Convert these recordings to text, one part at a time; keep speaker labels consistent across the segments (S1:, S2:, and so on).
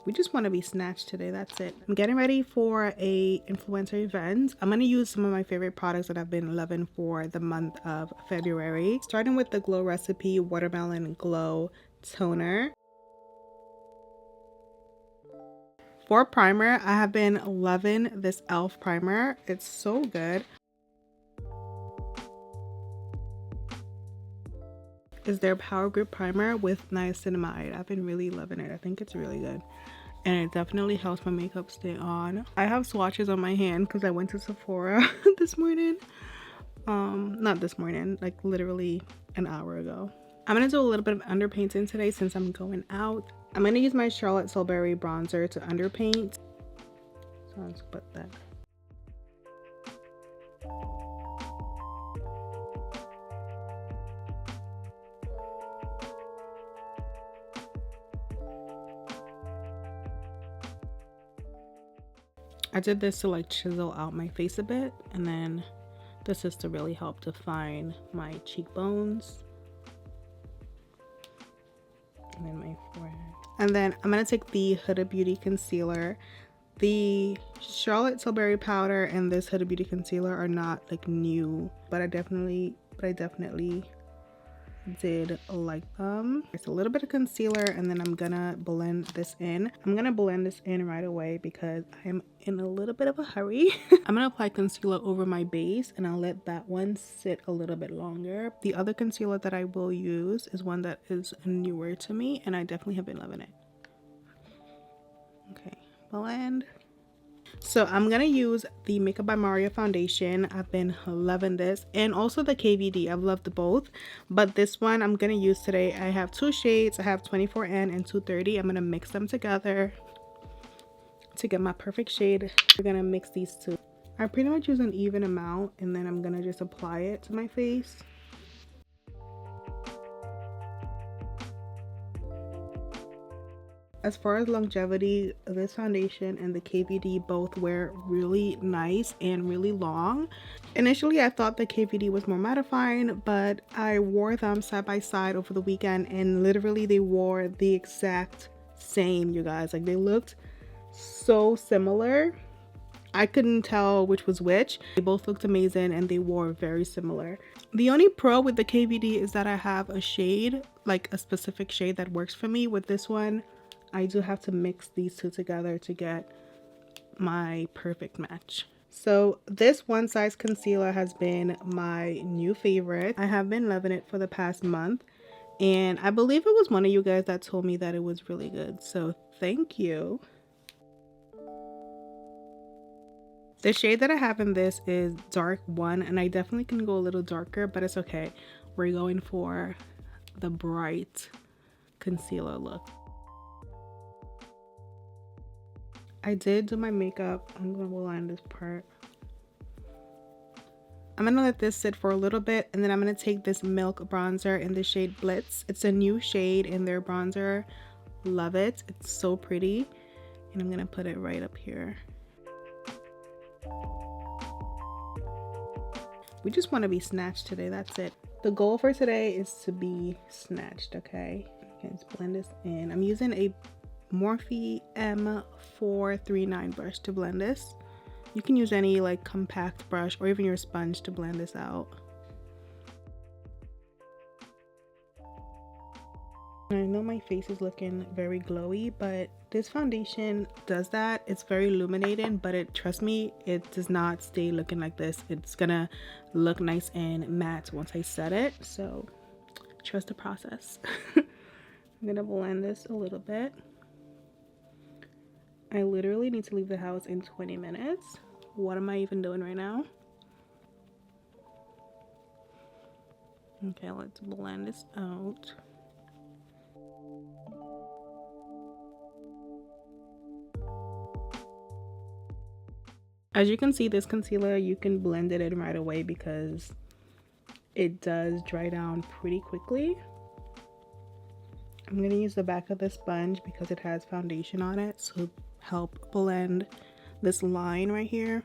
S1: We just want to be snatched today. That's it. I'm getting ready for a influencer event. I'm going to use some of my favorite products that I've been loving for the month of February. Starting with the Glow Recipe Watermelon Glow Toner. For primer, I have been loving this e.l.f. primer. It's so good. Is their Power Grip Primer with niacinamide. I've been really loving it. I think it's really good. And it definitely helps my makeup stay on. I have swatches on my hand because I went to Sephora this morning. Not this morning, like literally an hour ago. I'm going to do a little bit of underpainting today since I'm going out. I'm going to use my Charlotte Tilbury bronzer to underpaint. So let's put that. I did this to like chisel out my face a bit, and then this is to really help define my cheekbones and then my forehead. And then I'm gonna take the Huda Beauty concealer. The Charlotte Tilbury powder and this Huda Beauty concealer are not like new, but I definitely did like them. It's a little bit of concealer, and then I'm gonna blend this in. I'm gonna blend this in right away because I'm in a little bit of a hurry. I'm gonna apply concealer over my base, and I'll let that one sit a little bit longer. The other concealer that I will use is one that is newer to me, and I definitely have been loving it. Okay, blend. So I'm gonna use the Makeup by Maria foundation. I've been loving this, and also the KVD. I've loved both, but this one I'm gonna use today. I have two shades. I have 24N and 230. I'm gonna mix them together to get my perfect shade. We're gonna mix these two. I pretty much use an even amount, and then I'm gonna just apply it to my face. As far as longevity, this foundation and the KVD both wear really nice and really long. Initially, I thought the KVD was more mattifying, but I wore them side by side over the weekend, and literally they wore the exact same, you guys. Like, they looked so similar. I couldn't tell which was which. They both looked amazing and they wore very similar. The only pro with the KVD is that I have a shade, like a specific shade that works for me. With this one, I do have to mix these two together to get my perfect match. So this One Size concealer has been my new favorite. I have been loving it for the past month, and I believe it was one of you guys that told me that it was really good, so thank you. The shade that I have in this is dark 1, and I definitely can go a little darker, but it's okay. We're going for the bright concealer look. I did do my makeup. I'm gonna line this part. I'm gonna let this sit for a little bit, and then I'm gonna take this Milk bronzer in the shade Blitz. It's a new shade in their bronzer. Love it. It's so pretty. And I'm gonna put it right up here. We just want to be snatched today. That's it. The goal for today is to be snatched, okay? Let's blend this in. I'm using a Morphe M439 brush to blend this. You can use any like compact brush or even your sponge to blend this out. I know my face is looking very glowy, but this foundation does that. It's very illuminating, but trust me, it does not stay looking like this. It's gonna look nice and matte once I set it, so trust the process. I'm gonna blend this a little bit. I literally need to leave the house in 20 minutes. What am I even doing right now? Okay, let's blend this out. As you can see, this concealer, you can blend it in right away because it does dry down pretty quickly. I'm going to use the back of the sponge because it has foundation on it, so help blend this line right here.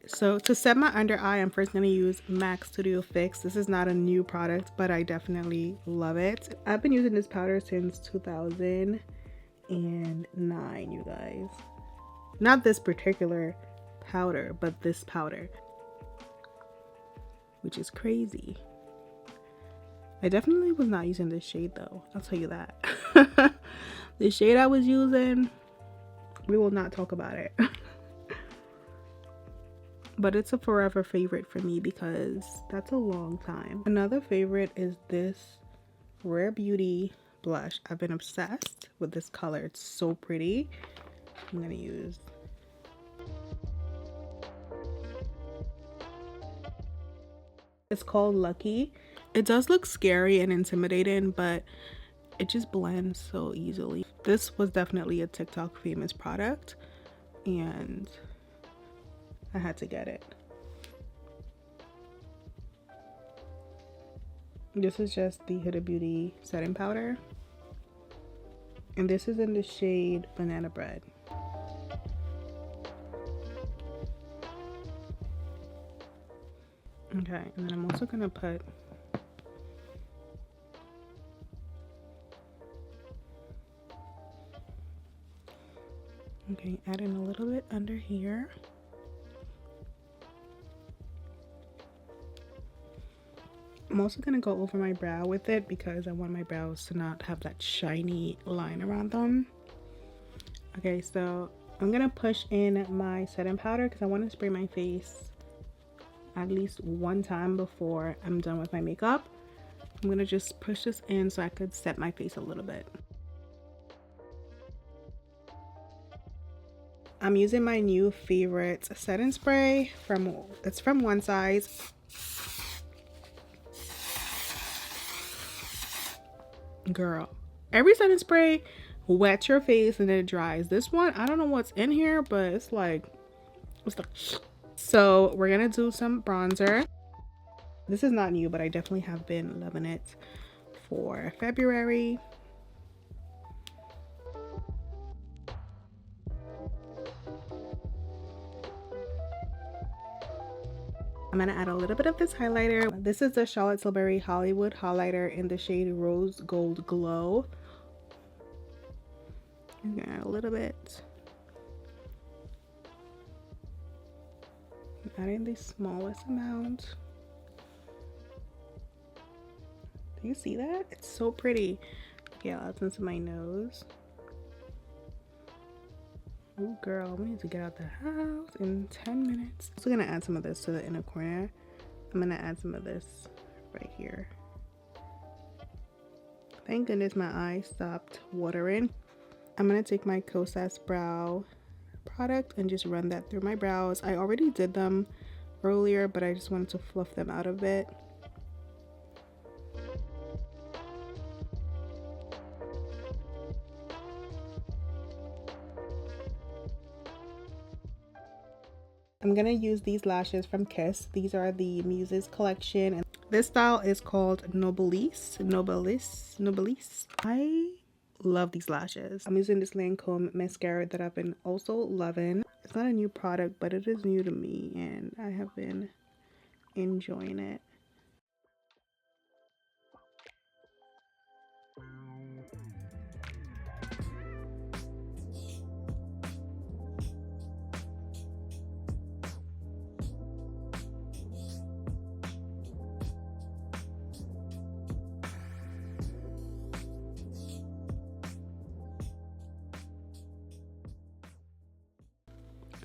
S1: So to set my under eye, I'm first going to use MAC Studio Fix. This is not a new product, but I definitely love it. I've been using this powder since 2009, you Not this particular powder, but this powder, which is crazy. I definitely was not using this shade though, I'll tell you that. The shade I was using, we will not talk about it. But it's a forever favorite for me because that's a long time. Another favorite is this Rare Beauty blush. I've been obsessed with this color. It's so pretty. I'm gonna use. It's called Lucky. It does look scary and intimidating, but it just blends so easily. This was definitely a TikTok famous product and I had to get it. This is just the Huda Beauty setting powder. And this is in the shade Banana Bread. Okay, and then I'm also gonna put add in a little bit under here. I'm also gonna go over my brow with it because I want my brows to not have that shiny line around them. Okay, so I'm gonna push in my setting powder because I want to spray my face at least one time before I'm done with my makeup. I'm gonna just push this in so I could set my face a little bit. I'm using my new favorite setting spray it's from One Size. Girl, every setting spray wets your face and then it dries. This one, I don't know what's in here, but it's like so we're gonna do some bronzer. This is not new, but I definitely have been loving it for February. I'm gonna add a little bit of this highlighter. This is the Charlotte Tilbury Hollywood highlighter in the shade Rose Gold Glow. I'm gonna add a little bit. I'm adding the smallest amount. Do you see that? It's so pretty. Okay, I'll add some to my nose. Oh girl, we need to get out the house in 10 minutes. I'm also gonna add some of this to the inner corner. I'm gonna add some of this right here. Thank goodness my eyes stopped watering. I'm gonna take my Kosas brow product and just run that through my brows. I already did them earlier, but I just wanted to fluff them out a bit. I'm gonna use these lashes from Kiss. These are the Muses collection, and this style is called Nobilis. I love these lashes. I'm using this Lancome mascara that I've been also loving. It's not a new product, but it is new to me, and I have been enjoying it.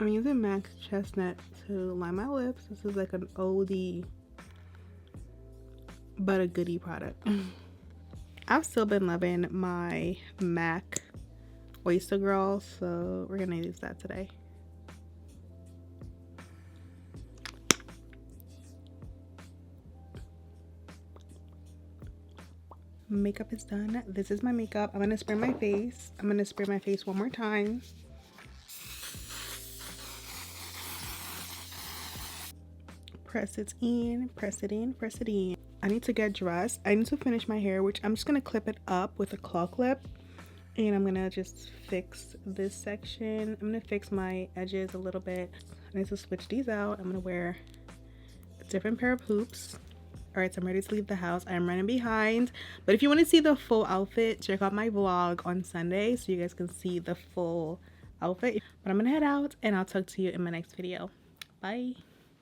S1: I'm using MAC Chestnut to line my lips. This is like an oldie but a goodie product. I've still been loving my MAC Oyster Girl, so we're gonna use that today. Makeup is done. This is my makeup. I'm gonna spray my face. I'm gonna spray my face one more time. Press it in, press it in, press it in. I need to get dressed. I need to finish my hair, which I'm just gonna clip it up with a claw clip. And I'm gonna just fix this section. I'm gonna fix my edges a little bit. I need to switch these out. I'm gonna wear a different pair of hoops. All right, so I'm ready to leave the house. I'm running behind, but if you want to see the full outfit, check out my vlog on Sunday so you guys can see the full outfit. But I'm gonna head out and I'll talk to you in my next video. Bye.